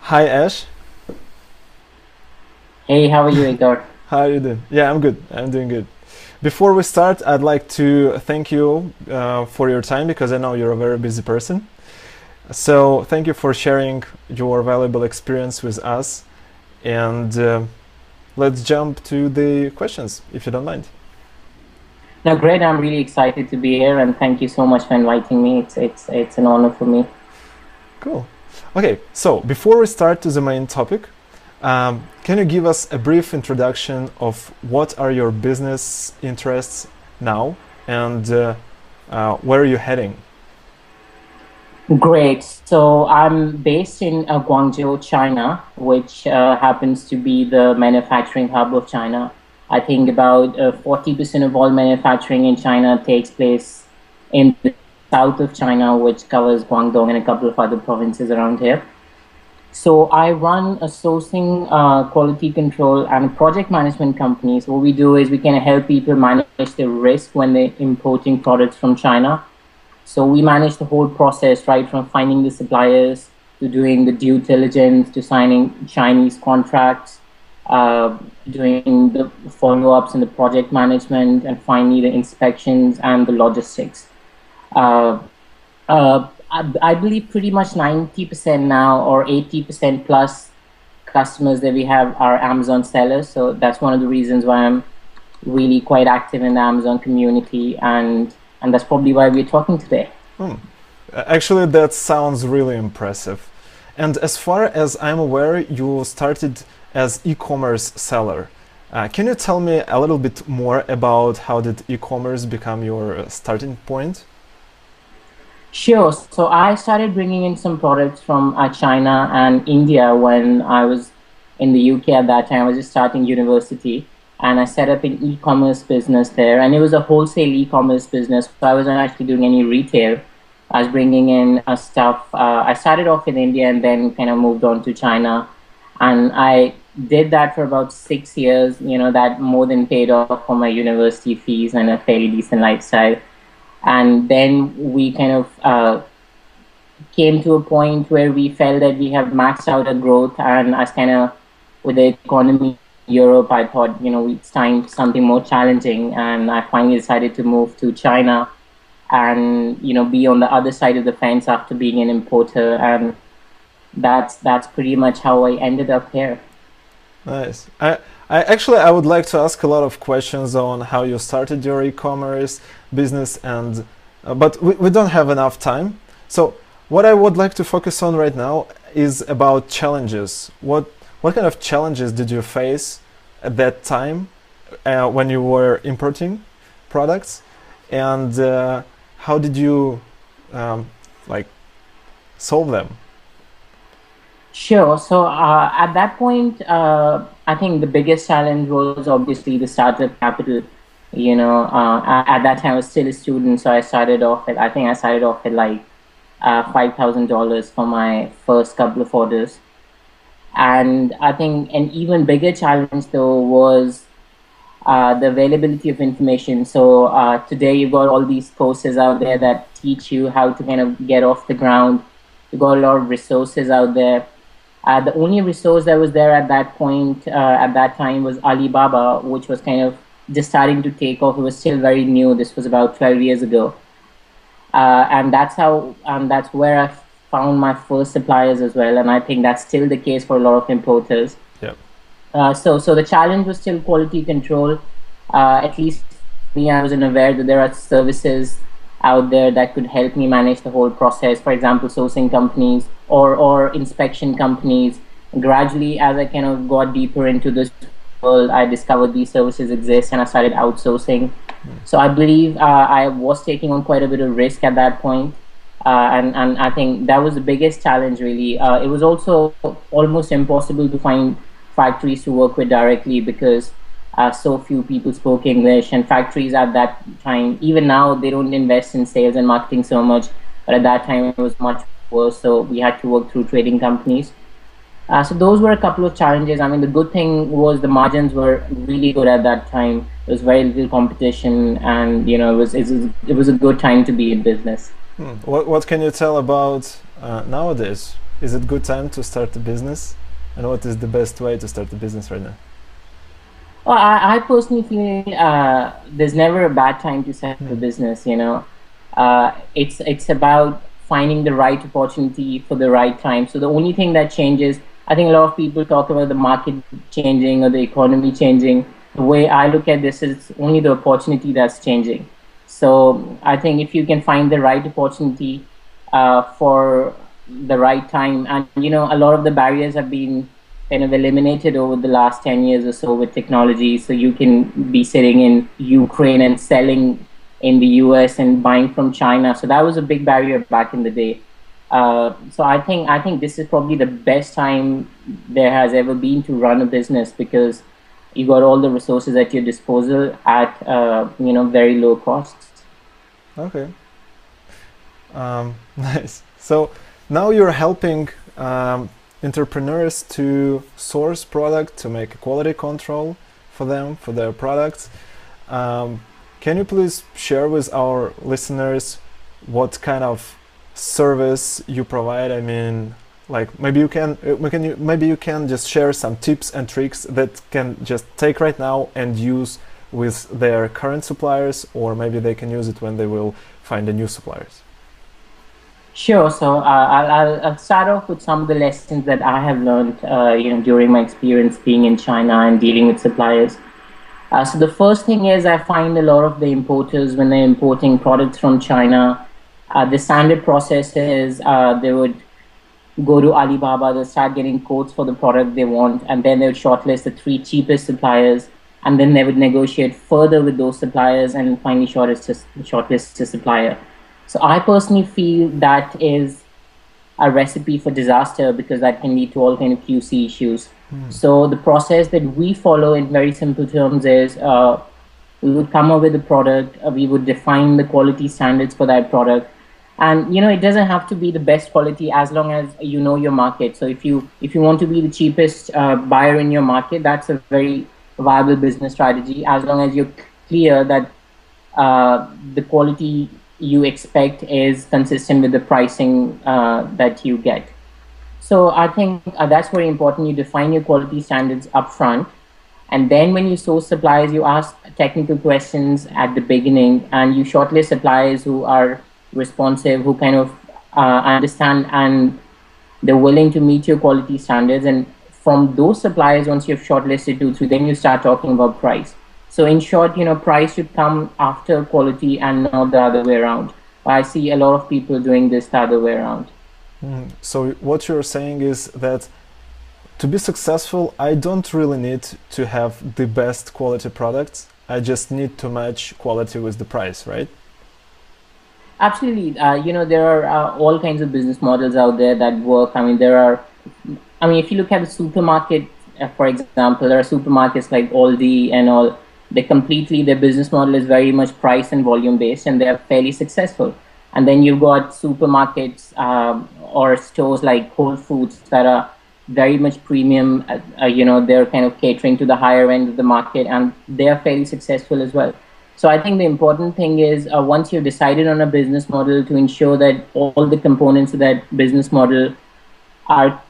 Hi Ash. Hey, how are you, Igor? How are you doing? Yeah, I'm good. I'm doing good. Before we start, I'd like to thank you for your time because I know you're a very busy person. So thank you for sharing your valuable experience with us. And let's jump to the questions, if you don't mind. No, great. I'm really excited to be here, and thank you so much for inviting me. It's an honor for me. Cool. Okay, so before we start to the main topic, can you give us a brief introduction of what are your business interests now and where are you heading? Great. So I'm based in Guangzhou, China, which happens to be the manufacturing hub of China. I think about 40% of all manufacturing in China takes place in the south of China, which covers Guangdong and a couple of other provinces around here. So I run a sourcing, quality control, and project management company. So what we do is we can help people manage the risk when they're importing products from China. So we manage the whole process, right from finding the suppliers to doing the due diligence to signing Chinese contracts, doing the follow-ups and the project management, and finally the inspections and the logistics. I believe pretty much 90% now or 80% plus customers that we have are Amazon sellers. So that's one of the reasons why I'm really quite active in the Amazon community, and that's probably why we're talking today. Actually, that sounds really impressive. And as far as I'm aware, you started as e-commerce seller. Can you tell me a little bit more about how did e-commerce become your starting point? Sure. So I started bringing in some products from China and India when I was in the UK at that time. I was just starting university, and I set up an e-commerce business there, and it was a wholesale e-commerce business. So I wasn't actually doing any retail. I was bringing in stuff. I started off in India and then kind of moved on to China, and I did that for about 6 years. You know, that more than paid off for my university fees and a fairly decent lifestyle. And then we kind of came to a point where we felt that we have maxed out our growth, and as kind of with the economy in Europe, I thought, you know, it's time for something more challenging, and I finally decided to move to China and, you know, be on the other side of the fence after being an importer, and that's pretty much how I ended up here. Nice. I would like to ask a lot of questions on how you started your e-commerce business, and but we don't have enough time. So what I would like to focus on right now is about challenges. What kind of challenges did you face at that time when you were importing products, and how did you like solve them? Sure. So at that point, I think the biggest challenge was obviously the startup capital. You know, at that time I was still a student, so I started off at like $5,000 for my first couple of orders. And I think an even bigger challenge though was the availability of information. So today you've got all these courses out there that teach you how to kind of get off the ground. You've got a lot of resources out there. The only resource that was there at that point, at that time, was Alibaba, which was kind of just starting to take off. It was still very new. This was about 12 years ago. And that's where I found my first suppliers as well. And I think that's still the case for a lot of importers. Yeah. So the challenge was still quality control. At least me, I wasn't aware that there are services out there that could help me manage the whole process. For example, sourcing companies or inspection companies. Gradually, as I kind of got deeper into this world, I discovered these services exist, and I started outsourcing. So I believe I was taking on quite a bit of risk at that point. And I think that was the biggest challenge, really. It was also almost impossible to find factories to work with directly because so few people spoke English, and factories at that time, even now, they don't invest in sales and marketing so much, but at that time it was much worse, so we had to work through trading companies. So those were a couple of challenges. I mean, the good thing was the margins were really good at that time. There was very little competition, and it was a good time to be in business. What can you tell about nowadays? Is it good time to start a business, and what is the best way to start a business right now? Well, I personally feel there's never a bad time to start a business. It's about finding the right opportunity for the right time. So the only thing that changes, I think a lot of people talk about the market changing or the economy changing. The way I look at this is only the opportunity that's changing. So I think if you can find the right opportunity for the right time, and a lot of the barriers have been kind of eliminated over the last 10 years or so with technology. So you can be sitting in Ukraine and selling in the US and buying from China. So that was a big barrier back in the day. So I think this is probably the best time there has ever been to run a business, because you got all the resources at your disposal at very low costs. Okay. Nice. So now you're helping entrepreneurs to source product, to make a quality control for them, for their products. Can you please share with our listeners what kind of service you provide? I mean, like maybe you can just share some tips and tricks that can just take right now and use with their current suppliers, or maybe they can use it when they will find a new suppliers. Sure. So I'll start off with some of the lessons that I have learned, during my experience being in China and dealing with suppliers. So the first thing is, I find a lot of the importers, when they're importing products from China, the standard process is they would go to Alibaba, they'll start getting quotes for the product they want, and then they would shortlist the 3 cheapest suppliers, and then they would negotiate further with those suppliers and finally shortlist a supplier. So I personally feel that is a recipe for disaster, because that can lead to all kind of QC issues. So the process that we follow in very simple terms is we would come up with a product, we would define the quality standards for that product. And it doesn't have to be the best quality as long as you know your market. So if you want to be the cheapest buyer in your market, that's a very viable business strategy, as long as you're clear that the quality you expect is consistent with the pricing that you get. So I think that's very important. You define your quality standards upfront, and then when you source suppliers, you ask technical questions at the beginning, and you shortlist suppliers who are responsive, who kind of understand, and they're willing to meet your quality standards. And from those suppliers, once you've shortlisted 2-3, then you start talking about price. So in short, price should come after quality and not the other way around. I see a lot of people doing this the other way around. So what you're saying is that to be successful, I don't really need to have the best quality products. I just need to match quality with the price, right? Absolutely. There are all kinds of business models out there that work. If you look at the supermarket, for example, there are supermarkets like Aldi and all. Their business model is very much price and volume based, and they are fairly successful. And then you've got supermarkets or stores like Whole Foods that are very much premium. They're kind of catering to the higher end of the market, and they are fairly successful as well. So I think the important thing is once you've decided on a business model, to ensure that all the components of that business model are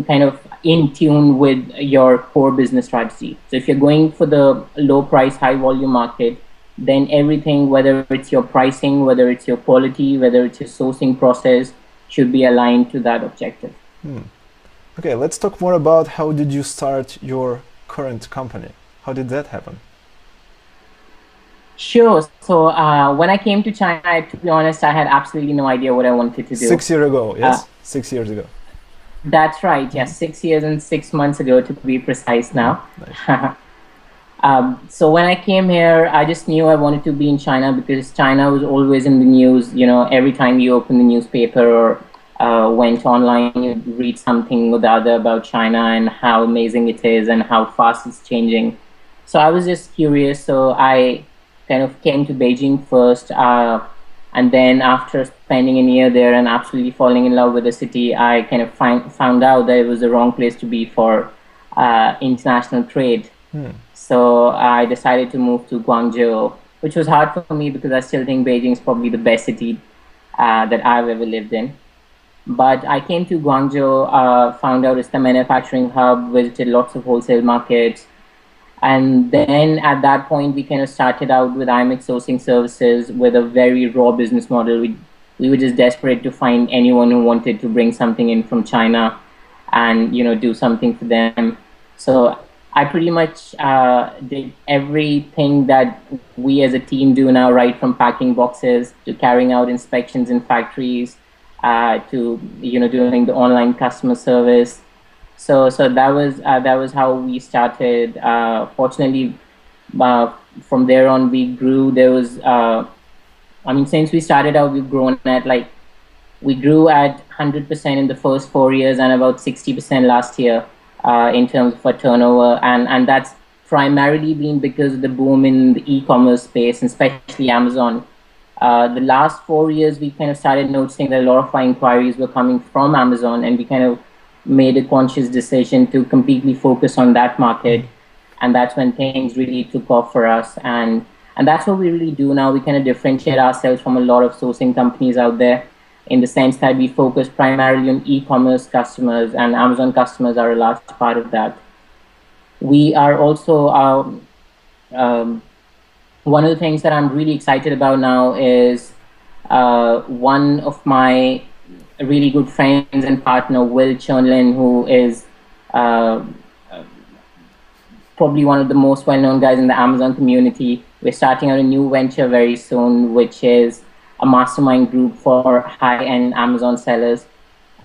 kind of in tune with your core business strategy. So if you're going for the low price, high volume market, then everything, whether it's your pricing, whether it's your quality, whether it's your sourcing process, should be aligned to that objective. Okay, let's talk more about how did you start your current company? How did that happen? Sure. So when I came to China, to be honest, I had absolutely no idea what I wanted to do. 6 years ago, yes? 6 years ago. That's right, yes. 6 years and 6 months ago, to be precise now. Nice. So when I came here, I just knew I wanted to be in China, because China was always in the news. Every time you open the newspaper or went online, you'd read something or the other about China and how amazing it is and how fast it's changing. So I was just curious. So I kind of came to Beijing first. And then after spending a year there and absolutely falling in love with the city, I kind of found out that it was the wrong place to be for international trade. So I decided to move to Guangzhou, which was hard for me because I still think Beijing is probably the best city that I've ever lived in. But I came to Guangzhou, found out it's the manufacturing hub, visited lots of wholesale markets. And then at that point, we kind of started out with IMEX sourcing services with a very raw business model. We were just desperate to find anyone who wanted to bring something in from China and, you know, do something for them. So I pretty much did everything that we as a team do now, right from packing boxes to carrying out inspections in factories, to, you know, doing the online customer service. So that was how we started. Fortunately, from there on we grew. There was, I mean, since we started out, we've grown at we grew at 100% in the first 4 years and about 60% last year in terms of our turnover, and that's primarily been because of the boom in the e-commerce space, and especially Amazon. The last 4 years, we kind of started noticing that a lot of our inquiries were coming from Amazon, and we kind of made a conscious decision to completely focus on that market. And that's when things really took off for us. And that's what we really do now. We kind of differentiate ourselves from a lot of sourcing companies out there in the sense that we focus primarily on e-commerce customers, and Amazon customers are a large part of that. We are also, one of the things that I'm really excited about now is one of my really good friends and partner, Will Chernlin, who is probably one of the most well-known guys in the Amazon community. We're starting out a new venture very soon, which is a mastermind group for high-end Amazon sellers.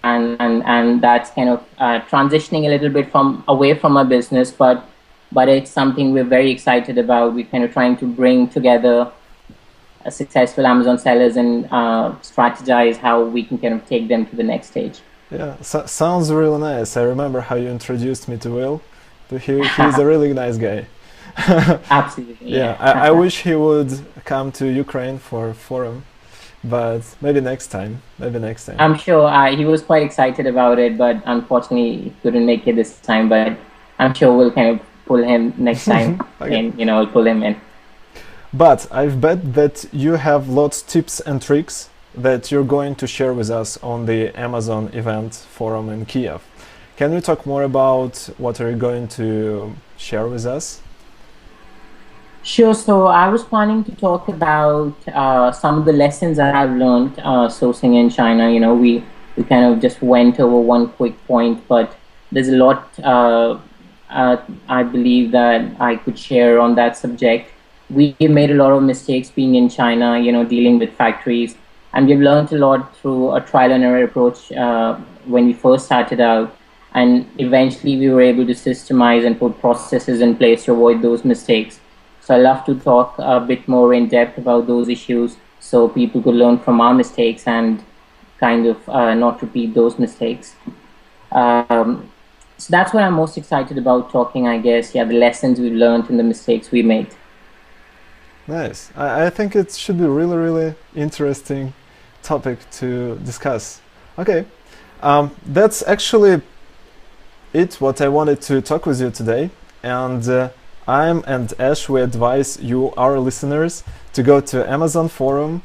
And that's kind of transitioning a little bit away from our business, but it's something we're very excited about. We're kind of trying to bring together successful Amazon sellers and strategize how we can kind of take them to the next stage. Yeah, sounds really nice. I remember how you introduced me to Will. He's a really nice guy. Absolutely. Yeah, I wish he would come to Ukraine for forum, but maybe next time. I'm sure he was quite excited about it, but unfortunately he couldn't make it this time. But I'm sure we'll kind of pull him next time, okay. And we'll pull him in. But I've bet that you have lots tips and tricks that you're going to share with us on the Amazon event forum in Kiev. Can you talk more about what are you going to share with us? Sure. So I was planning to talk about some of the lessons that I've learned sourcing in China. We kind of just went over one quick point, but there's a lot I believe that I could share on that subject. We made a lot of mistakes being in China, dealing with factories, and we've learned a lot through a trial and error approach when we first started out, and eventually we were able to systemize and put processes in place to avoid those mistakes. So I love to talk a bit more in depth about those issues so people could learn from our mistakes and kind of not repeat those mistakes. So that's what I'm most excited about talking, I guess. Yeah, the lessons we've learned and the mistakes we made. Nice. I think it should be really, really interesting topic to discuss. Okay, that's actually it, what I wanted to talk with you today. And I'm and Ash, we advise you, our listeners, to go to Amazon forum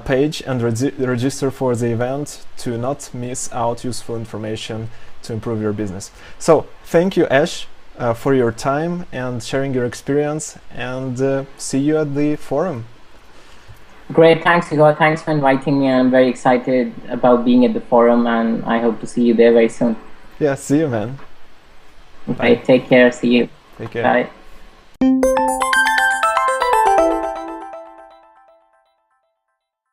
page and register for the event to not miss out useful information to improve your business. So thank you, Ash, for your time and sharing your experience, and see you at the forum. Great, thanks Igor. Thanks for inviting me. I'm very excited about being at the forum, and I hope to see you there very soon. Yeah, see you, man. Okay, take care. See you. Take care. Bye.